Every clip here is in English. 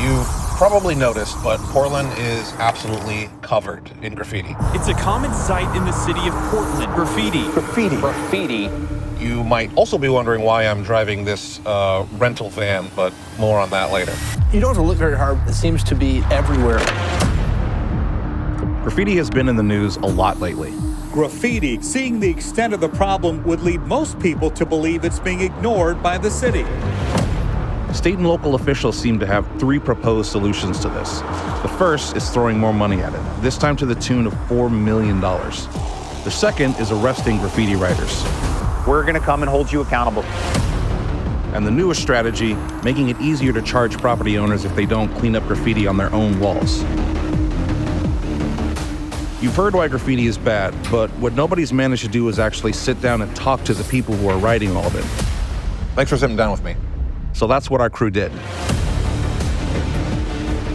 You've probably noticed, but Portland is absolutely covered in graffiti. It's a common sight in the city of Portland. Graffiti. Graffiti. Graffiti. You might also be wondering why I'm driving this rental van, but more on that later. You don't have to look very hard. It seems to be everywhere. Graffiti has been in the news a lot lately. Graffiti, seeing the extent of the problem, would lead most people to believe it's being ignored by the city. State and local officials seem to have three proposed solutions to this. The first is throwing more money at it, this time to the tune of $4 million. The second is arresting graffiti writers. We're going to come and hold you accountable. And the newest strategy, making it easier to charge property owners if they don't clean up graffiti on their own walls. You've heard why graffiti is bad, but what nobody's managed to do is actually sit down and talk to the people who are writing all of it. Thanks for sitting down with me. So that's what our crew did.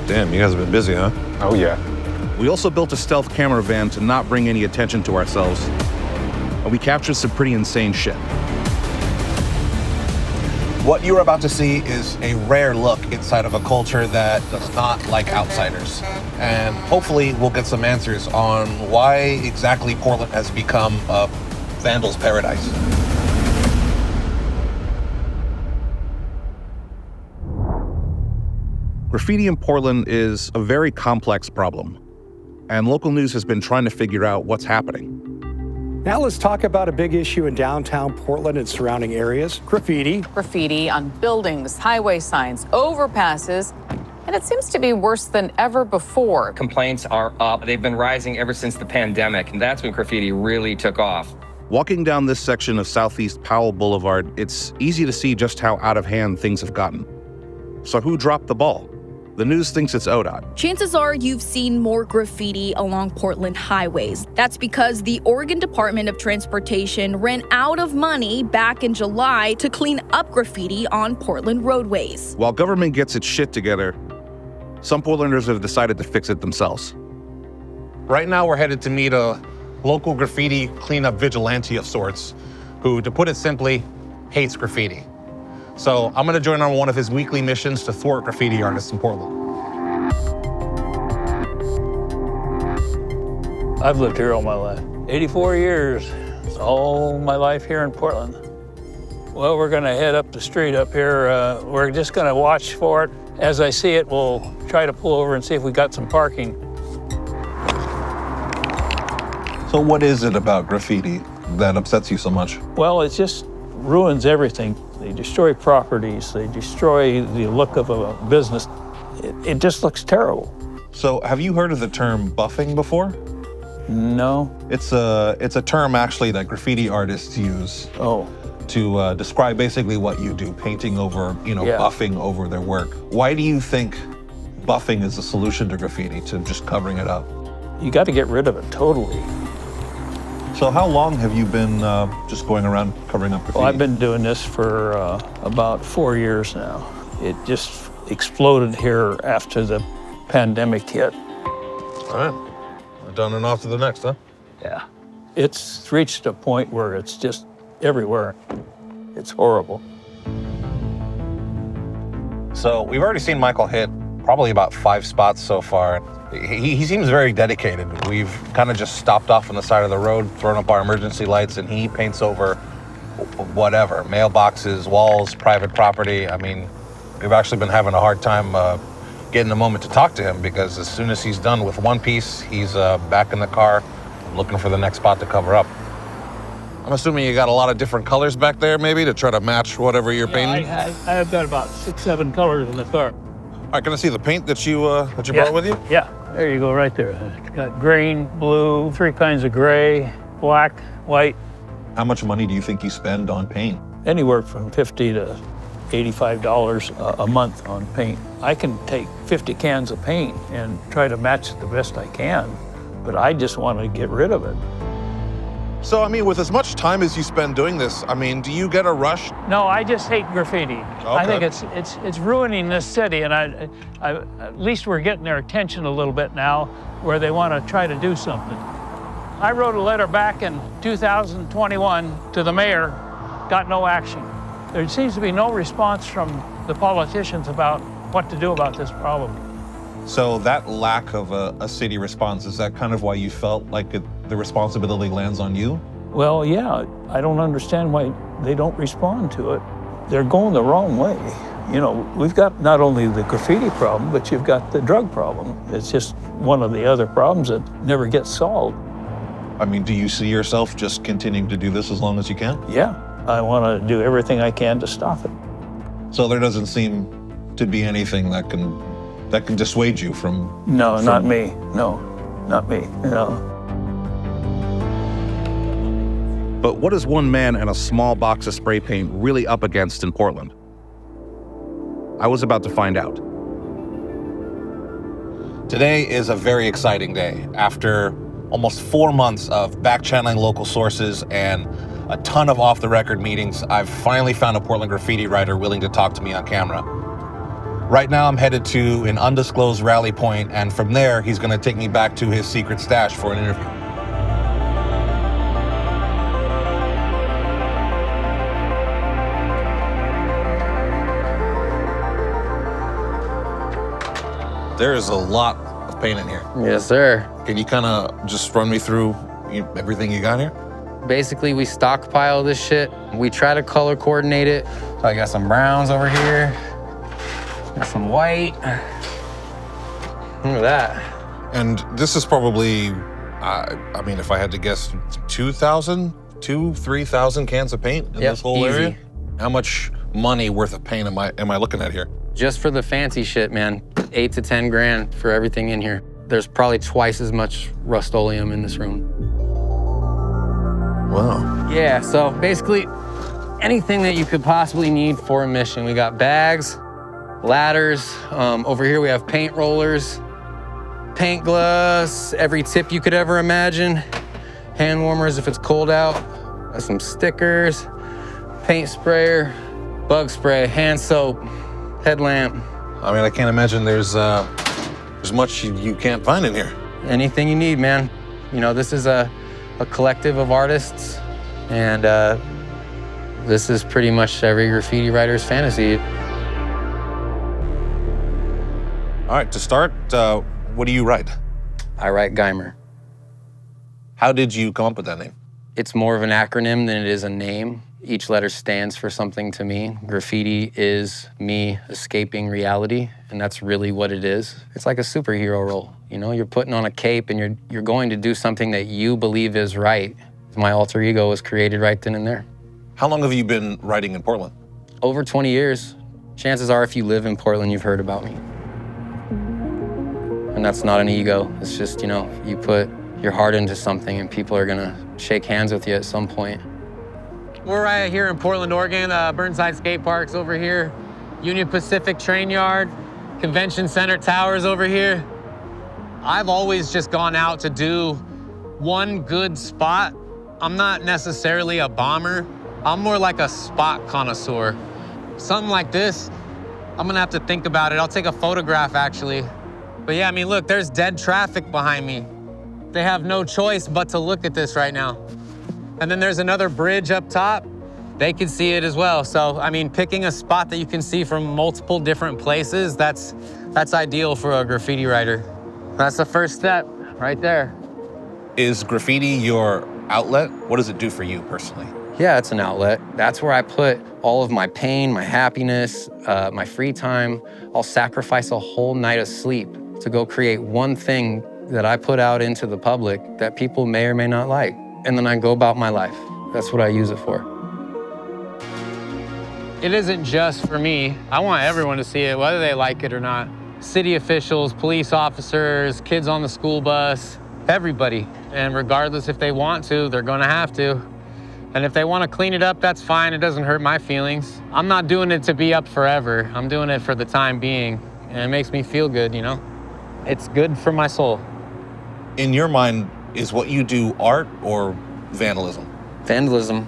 Damn, you guys have been busy, huh? Oh, yeah. We also built a stealth camera van to not bring any attention to ourselves. And we captured some pretty insane shit. What you're about to see is a rare look inside of a culture that does not like outsiders. And hopefully we'll get some answers on why exactly Portland has become a vandal's paradise. Graffiti in Portland is a very complex problem, and local news has been trying to figure out what's happening. Now let's talk about a big issue in downtown Portland and surrounding areas, graffiti. Graffiti on buildings, highway signs, overpasses, and it seems to be worse than ever before. Complaints are up. They've been rising ever since the pandemic, and that's when graffiti really took off. Walking down this section of Southeast Powell Boulevard, it's easy to see just how out of hand things have gotten. So who dropped the ball? The news thinks it's ODOT. Chances are you've seen more graffiti along Portland highways. That's because the Oregon Department of Transportation ran out of money back in July to clean up graffiti on Portland roadways. While government gets its shit together, some Portlanders have decided to fix it themselves. Right now we're headed to meet a local graffiti cleanup vigilante of sorts, who, to put it simply, hates graffiti. So I'm gonna join on one of his weekly missions to thwart graffiti artists in Portland. I've lived here all my life, 84 years, all my life here in Portland. Well, we're gonna head up the street up here. We're just gonna watch for it. As I see it, we'll try to pull over and see if we got some parking. So what is it about graffiti that upsets you so much? Well, it just ruins everything. They destroy properties, they destroy the look of a business. It just looks terrible. So have you heard of the term buffing before? No. It's a term actually that graffiti artists use to describe basically what you do, painting over, buffing over their work. Why do you think buffing is the solution to graffiti, to just covering it up? You got to get rid of it totally. So how long have you been just going around covering up graffiti? Well, I've been doing this for about 4 years now. It just exploded here after the pandemic hit. All right. Done and off to the next, huh? Yeah. It's reached a point where it's just everywhere. It's horrible. So we've already seen Michael hit probably about 5 spots so far. He seems very dedicated. We've kind of just stopped off on the side of the road, thrown up our emergency lights, and he paints over whatever, mailboxes, walls, private property. I mean, we've actually been having a hard time getting a moment to talk to him, because as soon as he's done with one piece, he's back in the car looking for the next spot to cover up. I'm assuming you got a lot of different colors back there, maybe, to try to match whatever you're painting? I've got about 6, 7 colors in the car. All right, can I see the paint that you brought with you? Yeah, there you go, right there. It's got green, blue, 3 kinds of gray, black, white. How much money do you think you spend on paint? Anywhere from $50 to $85 a month on paint. I can take 50 cans of paint and try to match it the best I can, but I just want to get rid of it. So, I mean, with as much time as you spend doing this, I mean, do you get a rush? No, I just hate graffiti. Okay. I think it's ruining this city, and I at least we're getting their attention a little bit now, where they want to try to do something. I wrote a letter back in 2021 to the mayor, got no action. There seems to be no response from the politicians about what to do about this problem. So that lack of a city response, is that kind of why you felt like the responsibility lands on you? Well, yeah, I don't understand why they don't respond to it. They're going the wrong way. You know, we've got not only the graffiti problem, but you've got the drug problem. It's just one of the other problems that never gets solved. I mean, do you see yourself just continuing to do this as long as you can? Yeah, I want to do everything I can to stop it. So there doesn't seem to be anything that can dissuade you from... No, not me. No, not me. No. But what is one man and a small box of spray paint really up against in Portland? I was about to find out. Today is a very exciting day. After almost 4 months of back-channeling local sources and a ton of off-the-record meetings, I've finally found a Portland graffiti writer willing to talk to me on camera. Right now, I'm headed to an undisclosed rally point, and from there, he's gonna take me back to his secret stash for an interview. There is a lot of paint in here. Yes, sir. Can you kind of just run me through everything you got here? Basically, we stockpile this shit. We try to color coordinate it. So I got some browns over here. Got some white. Look at that. And this is probably, I mean, if I had to guess, 3,000 cans of paint in this whole easy. area? How much money worth of paint am I looking at here? Just for the fancy shit, man, 8 to 10 grand for everything in here. There's probably twice as much Rust-Oleum in this room. Wow. Yeah, so basically anything that you could possibly need for a mission. We got bags, ladders. Over here we have paint rollers, paint gloves, every tip you could ever imagine. Hand warmers if it's cold out. Got some stickers, paint sprayer, bug spray, hand soap, headlamp. I mean, I can't imagine there's much you can't find in here. Anything you need, man. You know, this is a collective of artists, and this is pretty much every graffiti writer's fantasy. All right, to start, what do you write? I write Geimer. How did you come up with that name? It's more of an acronym than it is a name. Each letter stands for something to me. Graffiti is me escaping reality, and that's really what it is. It's like a superhero role. You know, you're putting on a cape and you're going to do something that you believe is right. My alter ego was created right then and there. How long have you been writing in Portland? Over 20 years. Chances are if you live in Portland, you've heard about me. And that's not an ego. It's just, you know, you put your heart into something and people are gonna shake hands with you at some point. We're right here in Portland, Oregon. Burnside Skate Park's over here. Union Pacific Train Yard. Convention Center Towers over here. I've always just gone out to do one good spot. I'm not necessarily a bomber. I'm more like a spot connoisseur. Something like this, I'm gonna have to think about it. I'll take a photograph, actually. But yeah, I mean, look, there's dead traffic behind me. They have no choice but to look at this right now. And then there's another bridge up top. They can see it as well. So, I mean, picking a spot that you can see from multiple different places, that's ideal for a graffiti writer. That's the first step, right there. Is graffiti your outlet? What does it do for you personally? Yeah, it's an outlet. That's where I put all of my pain, my happiness, my free time. I'll sacrifice a whole night of sleep to go create one thing that I put out into the public that people may or may not like. And then I go about my life. That's what I use it for. It isn't just for me. I want everyone to see it, whether they like it or not. City officials, police officers, kids on the school bus, everybody. And regardless if they want to, they're gonna have to. And if they wanna clean it up, that's fine. It doesn't hurt my feelings. I'm not doing it to be up forever. I'm doing it for the time being. And it makes me feel good, you know? It's good for my soul. In your mind, is what you do art or vandalism? Vandalism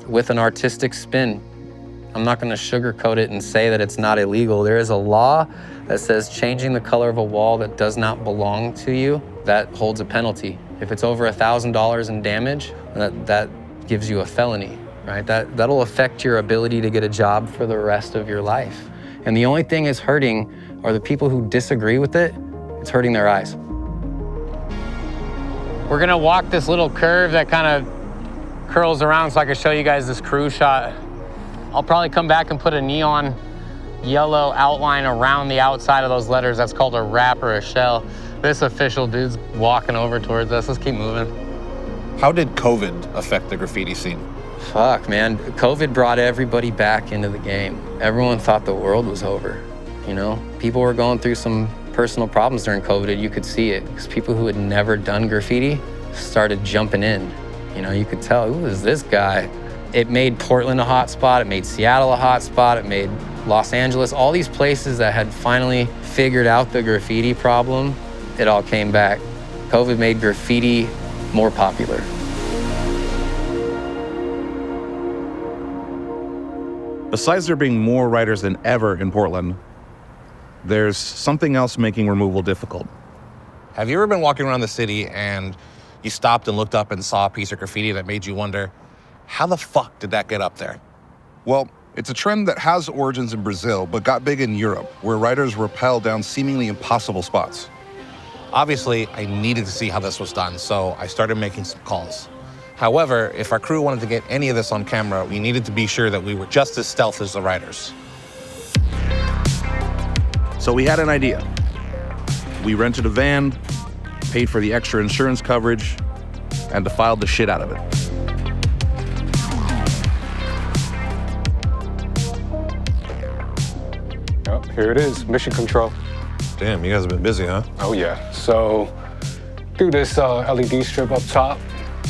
with an artistic spin. I'm not gonna sugarcoat it and say that it's not illegal. There is a law that says changing the color of a wall that does not belong to you, that holds a penalty. If it's over $1,000 in damage, that gives you a felony, right? That'll affect your ability to get a job for the rest of your life. And the only thing is hurting or the people who disagree with it, it's hurting their eyes. We're gonna walk this little curve that kind of curls around so I can show you guys this crew shot. I'll probably come back and put a neon yellow outline around the outside of those letters. That's called a wrap or a shell. This official dude's walking over towards us. Let's keep moving. How did COVID affect the graffiti scene? Fuck, man. COVID brought everybody back into the game. Everyone thought the world was over, you know? People were going through some personal problems during COVID. You could see it, because people who had never done graffiti started jumping in. You know, you could tell, who is this guy? It made Portland a hot spot. It made Seattle a hot spot. It made Los Angeles, all these places that had finally figured out the graffiti problem, it all came back. COVID made graffiti more popular. Besides there being more writers than ever in Portland, there's something else making removal difficult. Have you ever been walking around the city and you stopped and looked up and saw a piece of graffiti that made you wonder, how the fuck did that get up there? Well, it's a trend that has origins in Brazil, but got big in Europe, where writers rappel down seemingly impossible spots. Obviously, I needed to see how this was done, so I started making some calls. However, if our crew wanted to get any of this on camera, we needed to be sure that we were just as stealth as the writers. So we had an idea. We rented a van, paid for the extra insurance coverage, and defiled the shit out of it. Oh, here it is, mission control. Damn, you guys have been busy, huh? Oh yeah, so through this LED strip up top,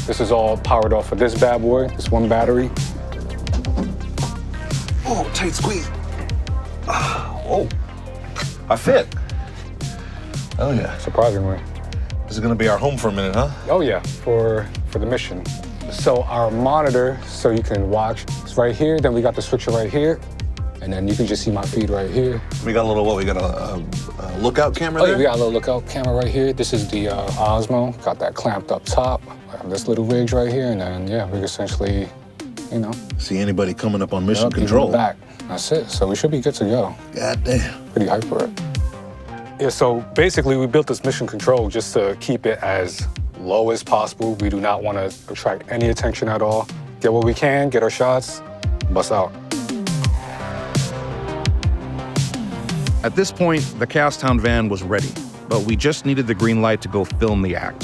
this is all powered off of this bad boy, this one battery. Oh, tight squeeze. Oh, I fit. Oh yeah. Surprisingly. This is gonna be our home for a minute, huh? Oh yeah, for the mission. So our monitor, so you can watch, is right here, then we got the switcher right here, and then you can just see my feed right here. We got a little, what, we got a lookout camera Oh there? yeah, we got a little lookout camera right here. This is the Osmo, got that clamped up top. I have this little rig right here, and then yeah, we can essentially, you know. See anybody coming up on mission Yep, control. back. That's it, so we should be good to go. God damn. Pretty hyped for it. Yeah, so basically we built this mission control just to keep it as low as possible. We do not want to attract any attention at all. Get what we can, get our shots, bust out. At this point, the CHAOSTOWN van was ready, but we just needed the green light to go film the act.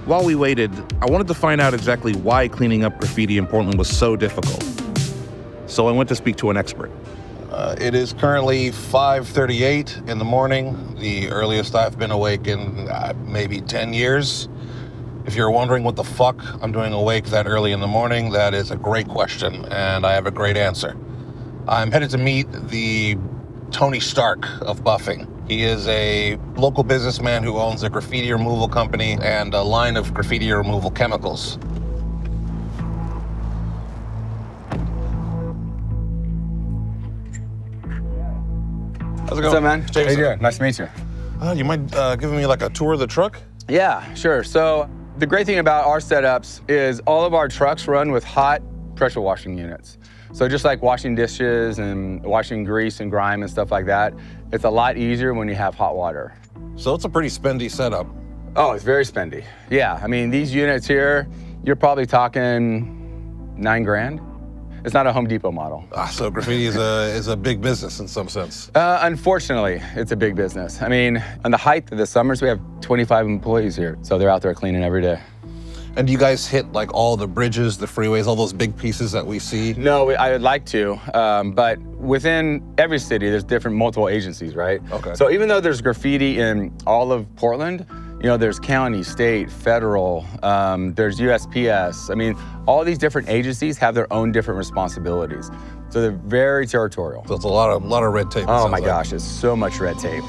While we waited, I wanted to find out exactly why cleaning up graffiti in Portland was so difficult. So I went to speak to an expert. It is currently 5:38 in the morning, the earliest I've been awake in maybe 10 years. If you're wondering what the fuck I'm doing awake that early in the morning, that is a great question, and I have a great answer. I'm headed to meet the Tony Stark of buffing. He is a local businessman who owns a graffiti removal company and a line of graffiti removal chemicals. How's it going? What's up, man? Jameson. How you doing? Nice to meet you. You mind giving me like a tour of the truck? Yeah, sure. So the great thing about our setups is all of our trucks run with hot pressure washing units. So just like washing dishes and washing grease and grime and stuff like that, it's a lot easier when you have hot water. So it's a pretty spendy setup. Oh, it's very spendy. Yeah, I mean, these units here, you're probably talking $9 grand. It's not a Home Depot model. So graffiti is a big business in some sense. Unfortunately, it's a big business. I mean, on the height of the summers, we have 25 employees here. So they're out there cleaning every day. And do you guys hit like all the bridges, the freeways, all those big pieces that we see? No, I would like to, but within every city, there's different multiple agencies, right? Okay. So even though there's graffiti in all of Portland, you know, there's county, state, federal, there's USPS. I mean, all these different agencies have their own different responsibilities. So they're very territorial. So it's a lot of red tape. Oh my gosh, it's so much red tape.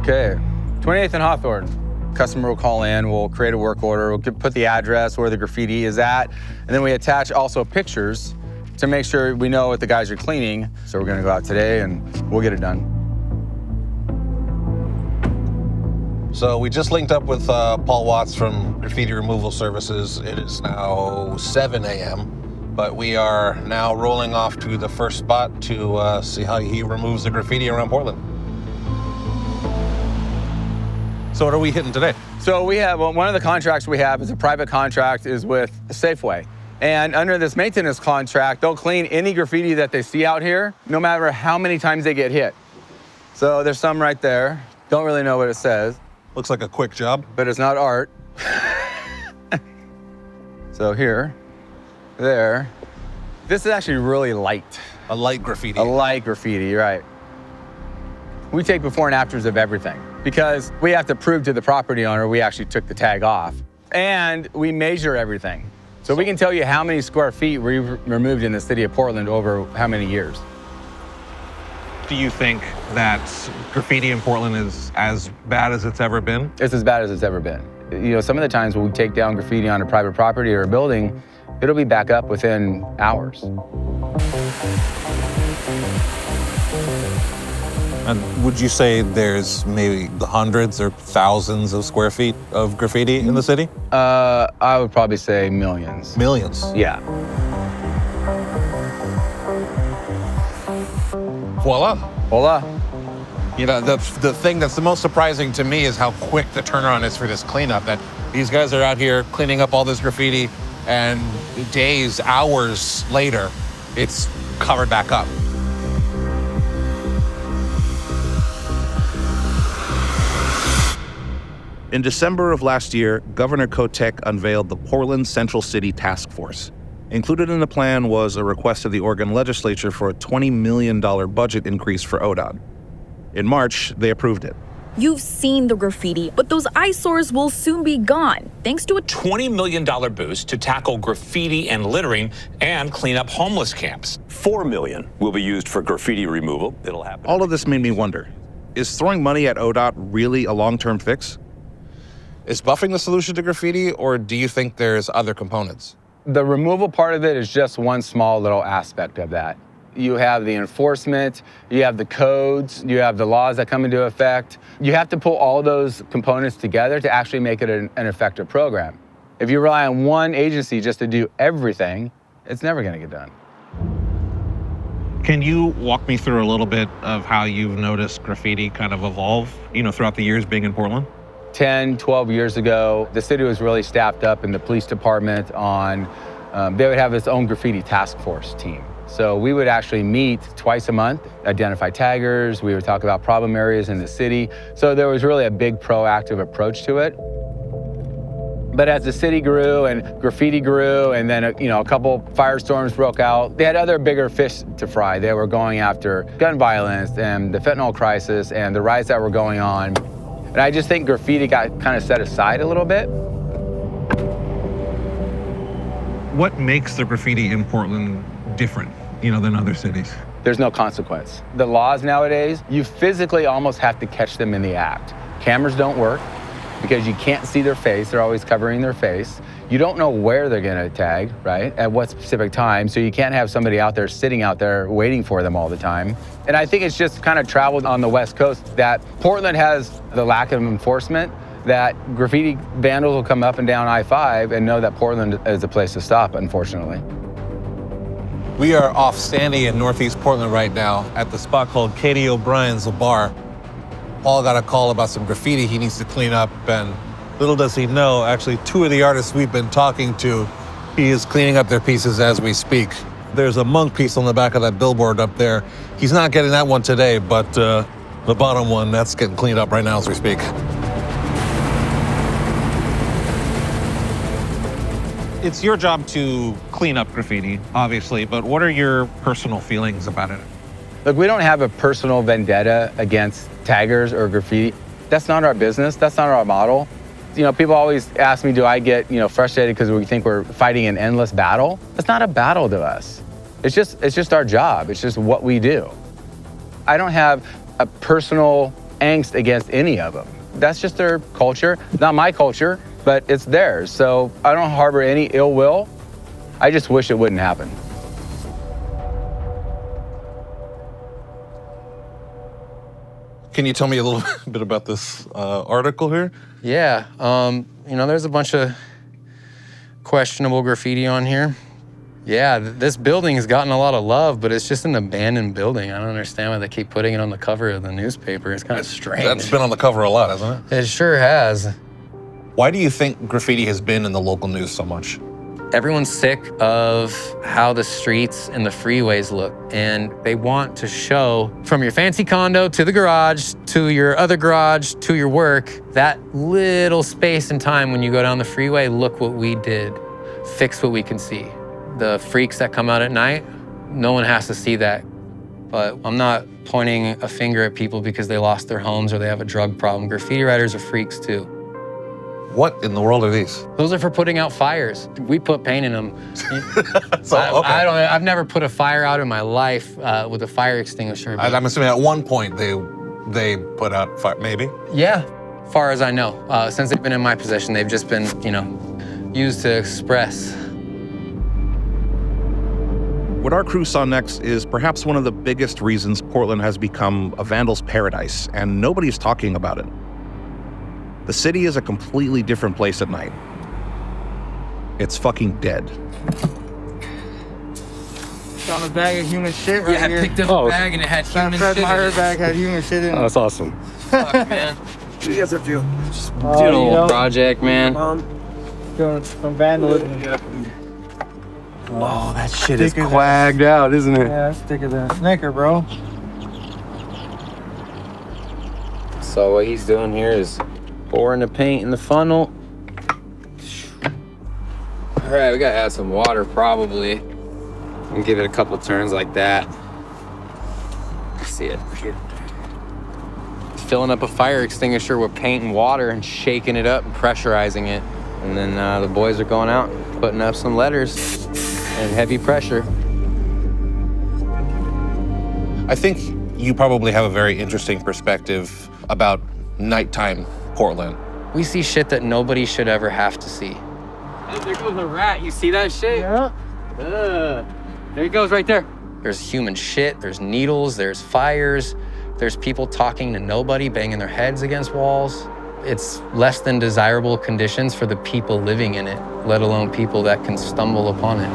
Okay, 28th and Hawthorne. Customer will call in, we'll create a work order, we'll put the address where the graffiti is at, and then we attach also pictures to make sure we know what the guys are cleaning. So we're gonna go out today and we'll get it done. So we just linked up with Paul Watts from Graffiti Removal Services. It is now 7 a.m. but we are now rolling off to the first spot to see how he removes the graffiti around Portland. So what are we hitting today? So we have, one of the contracts we have is a private contract is with Safeway. And under this maintenance contract, they'll clean any graffiti that they see out here, no matter how many times they get hit. So there's some right there. Don't really know what it says. Looks like a quick job. But it's not art. So here, there. This is actually really light. A light graffiti. A light graffiti, right. We take before and afters of everything because we have to prove to the property owner we actually took the tag off. And we measure everything. So we can tell you how many square feet we've removed in the city of Portland over how many years. Do you think that graffiti in Portland is as bad as it's ever been? It's as bad as it's ever been. You know, some of the times when we take down graffiti on a private property or a building, it'll be back up within hours. And would you say there's maybe the hundreds or thousands of square feet of graffiti in the city? I would probably say millions. Millions? Yeah. Voila. Voila. You know, the thing that's the most surprising to me is how quick the turnaround is for this cleanup. That these guys are out here cleaning up all this graffiti, and days, hours later, it's covered back up. In December of last year, Governor Kotek unveiled the Portland Central City Task Force. Included in the plan was a request of the Oregon legislature for a $20 million budget increase for ODOT. In March, they approved it. You've seen the graffiti, but those eyesores will soon be gone, thanks to a $20 million boost to tackle graffiti and littering and clean up homeless camps. $4 million will be used for graffiti removal. It'll happen. All of this made me wonder, is throwing money at ODOT really a long-term fix? Is buffing the solution to graffiti, or do you think there's other components? The removal part of it is just one small little aspect of that. You have the enforcement, you have the codes, you have the laws that come into effect. You have to pull all those components together to actually make it an effective program. If you rely on one agency just to do everything, it's never gonna get done. Can you walk me through a little bit of how you've noticed graffiti kind of evolve, throughout the years being in Portland? 10, 12 years ago, the city was really staffed up in the police department on, they would have its own graffiti task force team. So we would actually meet twice a month, identify taggers, we would talk about problem areas in the city. So there was really a big proactive approach to it. But as the city grew and graffiti grew, and then a couple firestorms broke out, they had other bigger fish to fry. They were going after gun violence and the fentanyl crisis and the riots that were going on. And I just think graffiti got kind of set aside a little bit. What makes the graffiti in Portland different, than other cities? There's no consequence. The laws nowadays, you physically almost have to catch them in the act. Cameras don't work because you can't see their face. They're always covering their face. You don't know where they're gonna tag, right? At what specific time. So you can't have somebody out there sitting out there waiting for them all the time. And I think it's just kind of traveled on the West Coast that Portland has the lack of enforcement, that graffiti vandals will come up and down I-5 and know that Portland is a place to stop, unfortunately. We are off Sandy in Northeast Portland right now at the spot called Katie O'Brien's, a bar. Paul got a call about some graffiti he needs to clean up, and little does he know, actually 2 of the artists we've been talking to, he is cleaning up their pieces as we speak. There's a monk piece on the back of that billboard up there. He's not getting that one today, but the bottom one, that's getting cleaned up right now as we speak. It's your job to clean up graffiti, obviously, but what are your personal feelings about it? Look, we don't have a personal vendetta against taggers or graffiti. That's not our business, that's not our model. People always ask me, do I get, frustrated because we think we're fighting an endless battle? It's not a battle to us. It's just our job, it's just what we do. I don't have a personal angst against any of them. That's just their culture, not my culture, but it's theirs. So I don't harbor any ill will. I just wish it wouldn't happen. Can you tell me a little bit about this article here? Yeah, there's a bunch of questionable graffiti on here. Yeah, this building has gotten a lot of love, but it's just an abandoned building. I don't understand why they keep putting it on the cover of the newspaper. It's kind of strange. That's been on the cover a lot, hasn't it? It sure has. Why do you think graffiti has been in the local news so much? Everyone's sick of how the streets and the freeways look, and they want to show from your fancy condo to the garage, to your other garage, to your work, that little space and time when you go down the freeway, look what we did, fix what we can see. The freaks that come out at night, no one has to see that. But I'm not pointing a finger at people because they lost their homes or they have a drug problem. Graffiti writers are freaks too. What in the world are these? Those are for putting out fires. We put paint in them. So, okay. I've never put a fire out in my life with a fire extinguisher. I'm assuming at one point they put out fire, maybe? Yeah, far as I know. Since they've been in my possession, they've just been, used to express. What our crew saw next is perhaps one of the biggest reasons Portland has become a vandal's paradise, and nobody's talking about it. The city is a completely different place at night. It's fucking dead. Found a bag of human shit right here. Yeah, I picked up a bag and it had human shit in it. My bag had human shit in it. Oh, that's awesome. Fuck, man. What do you guys have to do? Just doing a little project, man. Doing some vandalism. Oh, that shit is quagged out, isn't it? Yeah, that's thicker than a Snicker, bro. So what he's doing here is pouring the paint in the funnel. All right, we gotta add some water probably. And give it a couple turns like that. See it. Filling up a fire extinguisher with paint and water and shaking it up and pressurizing it. And then the boys are going out, putting up some letters and heavy pressure. I think you probably have a very interesting perspective about nighttime Portland. We see shit that nobody should ever have to see. Oh, there goes a rat. You see that shit? Yeah. There he goes right there. There's human shit, there's needles, there's fires, there's people talking to nobody, banging their heads against walls. It's less than desirable conditions for the people living in it, let alone people that can stumble upon it.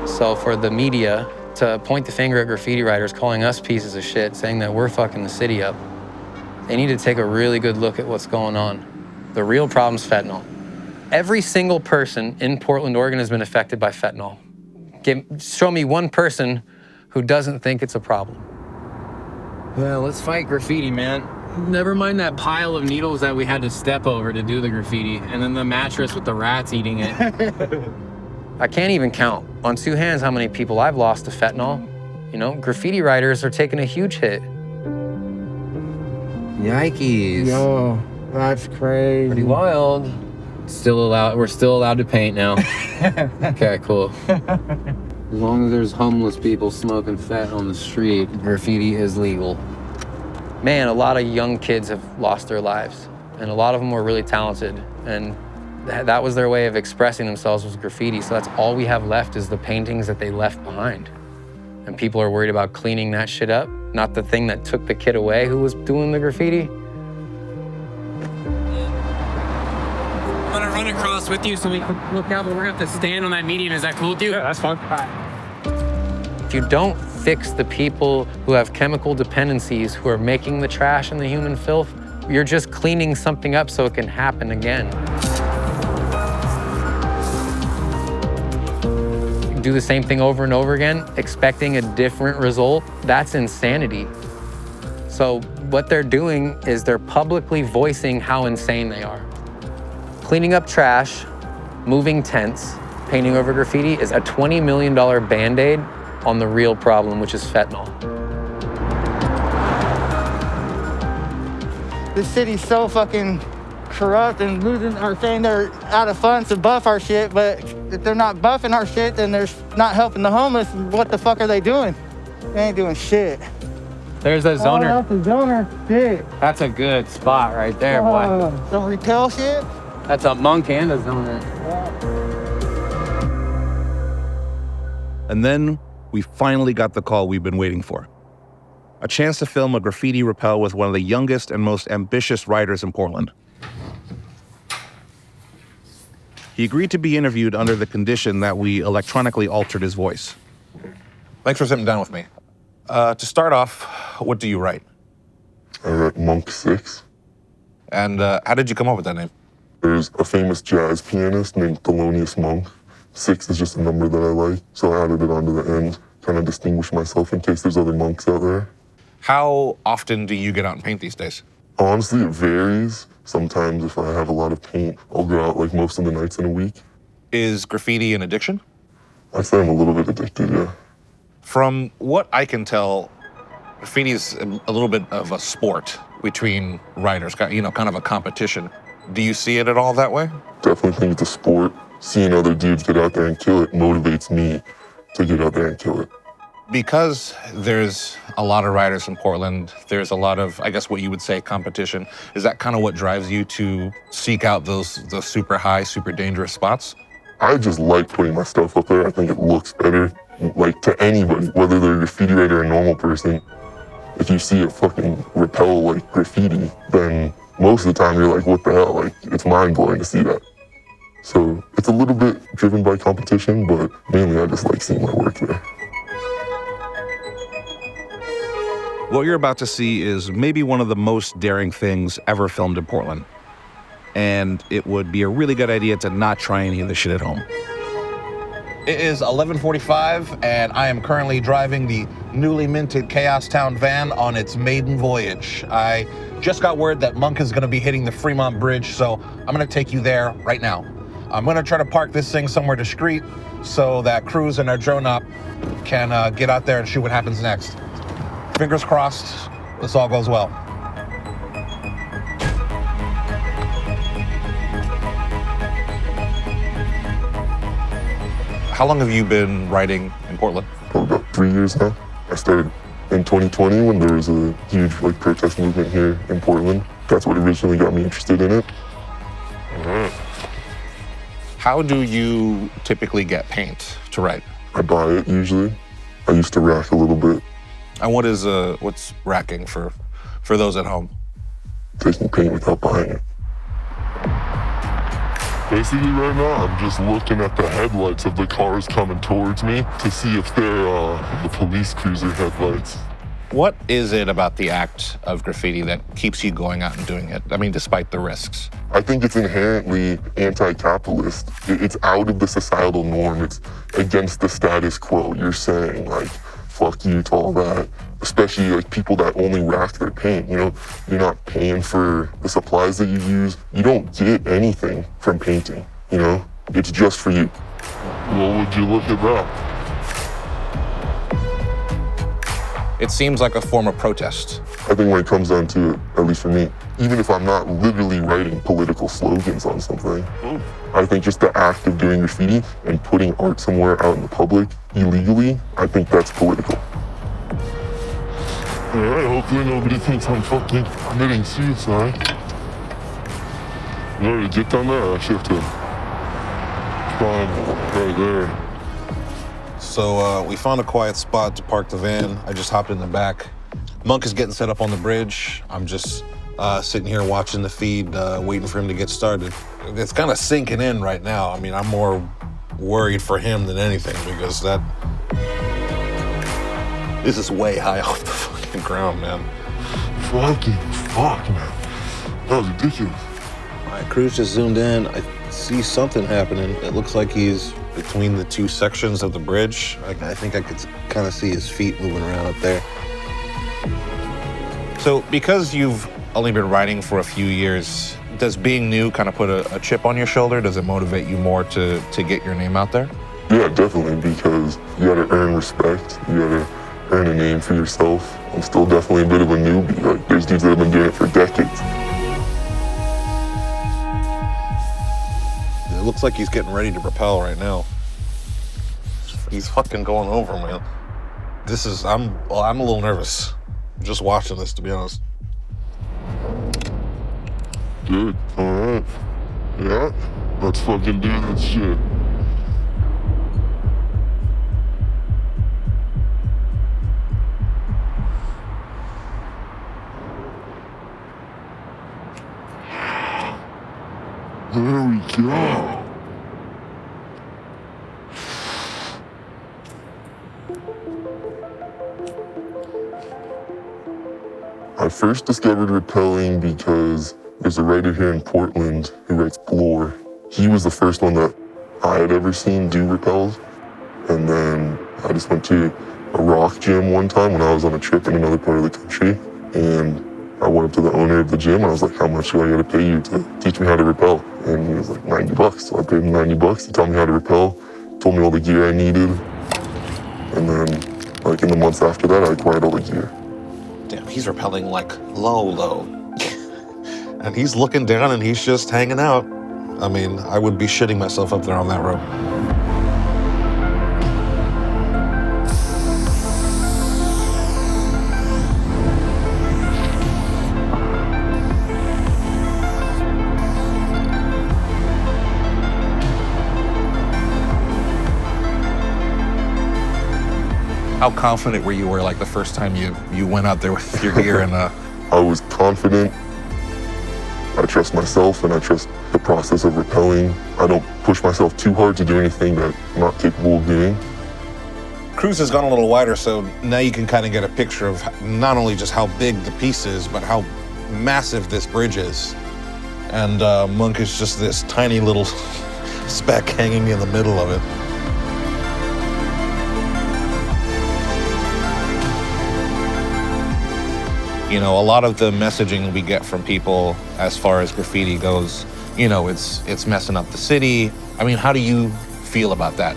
So for the media to point the finger at graffiti writers, calling us pieces of shit, saying that we're fucking the city up, they need to take a really good look at what's going on. The real problem's fentanyl. Every single person in Portland, Oregon has been affected by fentanyl. Show me one person who doesn't think it's a problem. Well, let's fight graffiti, man. Never mind that pile of needles that we had to step over to do the graffiti, and then the mattress with the rats eating it. I can't even count on two hands how many people I've lost to fentanyl. Graffiti writers are taking a huge hit. Yikes. Yo, that's crazy. Pretty wild. We're still allowed to paint now. Okay, cool. As long as there's homeless people smoking fat on the street, graffiti is legal. Man, a lot of young kids have lost their lives, and a lot of them were really talented, and that was their way of expressing themselves was graffiti, so that's all we have left is the paintings that they left behind. And people are worried about cleaning that shit up, not the thing that took the kid away who was doing the graffiti. I'm gonna run across with you so we can look out, but we're gonna have to stand on that median. Is that cool with you? Yeah, that's fine. If you don't fix the people who have chemical dependencies, who are making the trash and the human filth, you're just cleaning something up so it can happen again. Do the same thing over and over again, expecting a different result, that's insanity. So what they're doing is they're publicly voicing how insane they are. Cleaning up trash, moving tents, painting over graffiti is a $20 million Band-Aid on the real problem, which is fentanyl. This city's so fucking corrupt and losing, or saying they're out of funds to buff our shit, but if they're not buffing our shit, then they're not helping the homeless. What the fuck are they doing? They ain't doing shit. There's a zoner. Oh, that's a zoner. Shit. That's a good spot right there, boy. Don't repel shit? That's a monk and a zoner. And then we finally got the call we've been waiting for. A chance to film a graffiti rappel with one of the youngest and most ambitious writers in Portland. He agreed to be interviewed under the condition that we electronically altered his voice. Thanks for sitting down with me. To start off, what do you write? I write Monk 6. And how did you come up with that name? There's a famous jazz pianist named Thelonious Monk. 6 is just a number that I like, so I added it onto the end, kind of distinguish myself in case there's other monks out there. How often do you get out and paint these days? Honestly, it varies. Sometimes if I have a lot of paint, I'll go out like most of the nights in a week. Is graffiti an addiction? I'd say I'm a little bit addicted, yeah. From what I can tell, graffiti is a little bit of a sport between writers, you know, kind of a competition. Do you see it at all that way? Definitely think it's a sport. Seeing other dudes get out there and kill it motivates me to get out there and kill it. Because there's a lot of writers in Portland, there's a lot of, I guess what you would say, competition. Is that kind of what drives you to seek out those super high, super dangerous spots? I just like putting my stuff up there. I think it looks better, like to anybody, whether they're a graffiti writer or a normal person. If you see it fucking repel like graffiti, then most of the time you're like, what the hell? Like, it's mind-blowing to see that. So it's a little bit driven by competition, but mainly I just like seeing my work there. What you're about to see is maybe one of the most daring things ever filmed in Portland. And it would be a really good idea to not try any of this shit at home. It is 11:45, and I am currently driving the newly minted CHAOSTOWN van on its maiden voyage. I just got word that Monk is gonna be hitting the Fremont Bridge, so I'm gonna take you there right now. I'm gonna try to park this thing somewhere discreet so that Cruz and our drone op can get out there and shoot what happens next. Fingers crossed, this all goes well. How long have you been writing in Portland? About 3 years now. I started in 2020 when there was a huge protest movement here in Portland. That's what originally got me interested in it. How do you typically get paint to write? I buy it usually. I used to rack a little bit. And what's racking for those at home? Taking paint without buying it. Basically right now, I'm just looking at the headlights of the cars coming towards me to see if they're the police cruiser headlights. What is it about the act of graffiti that keeps you going out and doing it? I mean, despite the risks. I think it's inherently anti-capitalist. It's out of the societal norm. It's against the status quo. You're saying, like, fuck you to all that. Especially, like, people that only rack their paint, you know? You're not paying for the supplies that you use. You don't get anything from painting, you know? It's just for you. Well, would you look at that? It seems like a form of protest. I think when it comes down to it, at least for me, even if I'm not literally writing political slogans on something, I think just the act of doing graffiti and putting art somewhere out in the public illegally, I think that's political. All right, hopefully nobody thinks I'm fucking committing suicide. You already get down there, I shift to right there. So we found a quiet spot to park the van. I just hopped in the back. Monk is getting set up on the bridge. I'm just sitting here watching the feed, waiting for him to get started. It's kind of sinking in right now. I mean, I'm more worried for him than anything because this is way high off the fucking ground, man. Fuck, man. That was ridiculous. All right, Cruz just zoomed in. I see something happening. It looks like he's between the two sections of the bridge. I think I could kind of see his feet moving around up there. So because you've only been writing for a few years, does being new kind of put a chip on your shoulder? Does it motivate you more to get your name out there? Yeah, definitely, because you gotta earn respect. You gotta earn a name for yourself. I'm still definitely a bit of a newbie. Like, there's dudes that have been doing it for decades. It looks like he's getting ready to propel right now. He's fucking going over, man. I'm a little nervous just watching this, to be honest. Good, all right. Yeah, let's fucking do this shit. There we go. I first discovered rappelling because there's a writer here in Portland who writes Glore. He was the first one that I had ever seen do rappels. And then I just went to a rock gym one time when I was on a trip in another part of the country. And I went up to the owner of the gym and I was like, how much do I gotta pay you to teach me how to rappel? And he was like, $90. So I paid him $90 to tell me how to rappel, told me all the gear I needed. And then, like in the months after that, I acquired all the gear. Damn, he's rappelling like low. And he's looking down and he's just hanging out. I mean, I would be shitting myself up there on that rope. How confident were you like the first time you went out there with your gear and I was confident. I trust myself and I trust the process of rappelling. I don't push myself too hard to do anything that I'm not capable of doing. Cruz has gone a little wider, so now you can kind of get a picture of not only just how big the piece is, but how massive this bridge is. And Monk is just this tiny little speck hanging in the middle of it. You know, a lot of the messaging we get from people as far as graffiti goes, you know, it's messing up the city. I mean, how do you feel about that?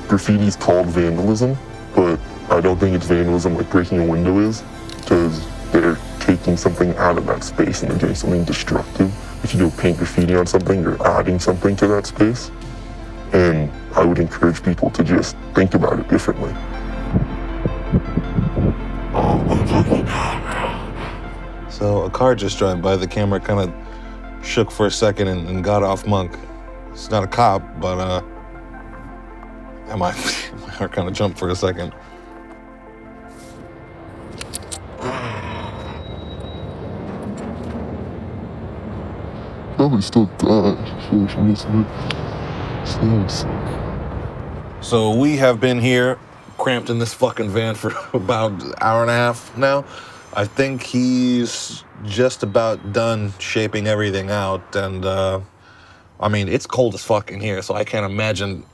Graffiti's called vandalism, but I don't think it's vandalism like breaking a window is, because they're taking something out of that space and they're doing something destructive. If you go paint graffiti on something, you're adding something to that space. And I would encourage people to just think about it differently. So a car just drove by, the camera kind of shook for a second and got off Monk. It's not a cop, but my heart kind of jumped for a second. Probably still died. So we have been here, cramped in this fucking van for about an hour and a half now. I think he's just about done shaping everything out, and I mean, it's cold as fuck in here, so I can't imagine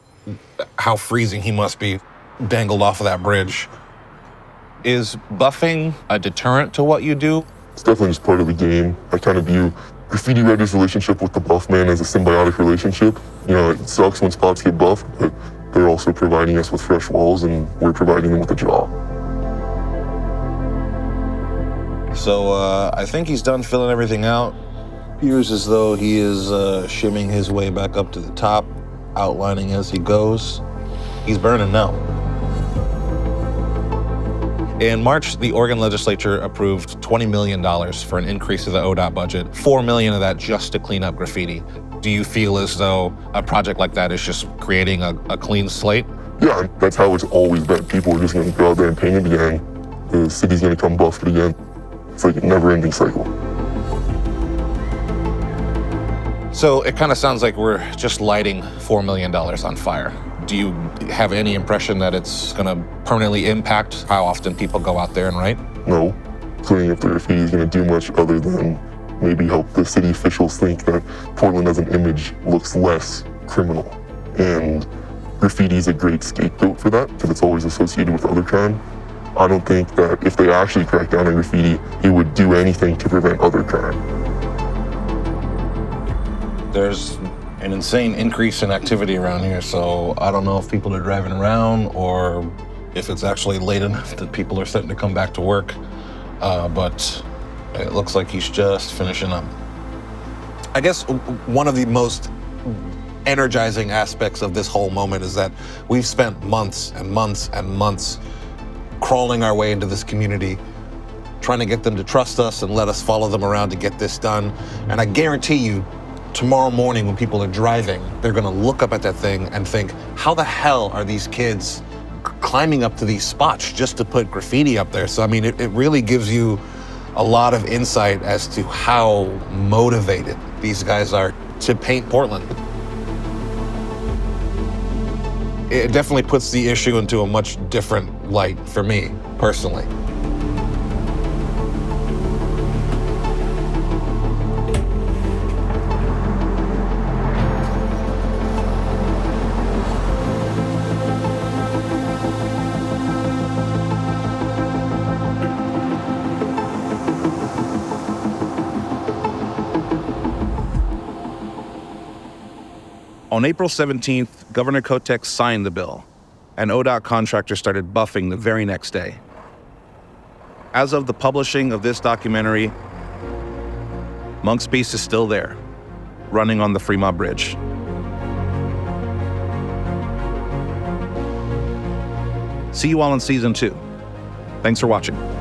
how freezing he must be dangled off of that bridge. Is buffing a deterrent to what you do? It's definitely just part of the game. I kind of view graffiti writer's relationship with the buff man as a symbiotic relationship. You know, it sucks when spots get buffed, but they're also providing us with fresh walls, and we're providing them with a job. So I think he's done filling everything out. Appears as though he is shimming his way back up to the top, outlining as he goes. He's burning now. In March, the Oregon legislature approved $20 million for an increase to the ODOT budget, $4 million of that just to clean up graffiti. Do you feel as though a project like that is just creating a clean slate? Yeah, that's how it's always been. People are just gonna go out there and paint it again. The city's gonna come buff it again. It's like a never-ending cycle. So it kind of sounds like we're just lighting $4 million on fire. Do you have any impression that it's gonna permanently impact how often people go out there and write? No. Cleaning up the graffiti is gonna do much other than maybe help the city officials think that Portland as an image looks less criminal. And graffiti is a great scapegoat for that, because it's always associated with other crime. I don't think that if they actually crack down on graffiti, it would do anything to prevent other crime. There's an insane increase in activity around here, so I don't know if people are driving around or if it's actually late enough that people are starting to come back to work, but it looks like he's just finishing up. I guess one of the most energizing aspects of this whole moment is that we've spent months and months and months crawling our way into this community, trying to get them to trust us and let us follow them around to get this done. And I guarantee you, tomorrow morning when people are driving, they're gonna look up at that thing and think, how the hell are these kids climbing up to these spots just to put graffiti up there? So, I mean, it really gives you a lot of insight as to how motivated these guys are to paint Portland. it definitely puts the issue into a much different light for me, personally. On April 17th, Governor Kotek signed the bill, and ODOT contractors started buffing the very next day. As of the publishing of this documentary, Monk's Beast is still there, running on the Fremont Bridge. See you all in season 2. Thanks for watching.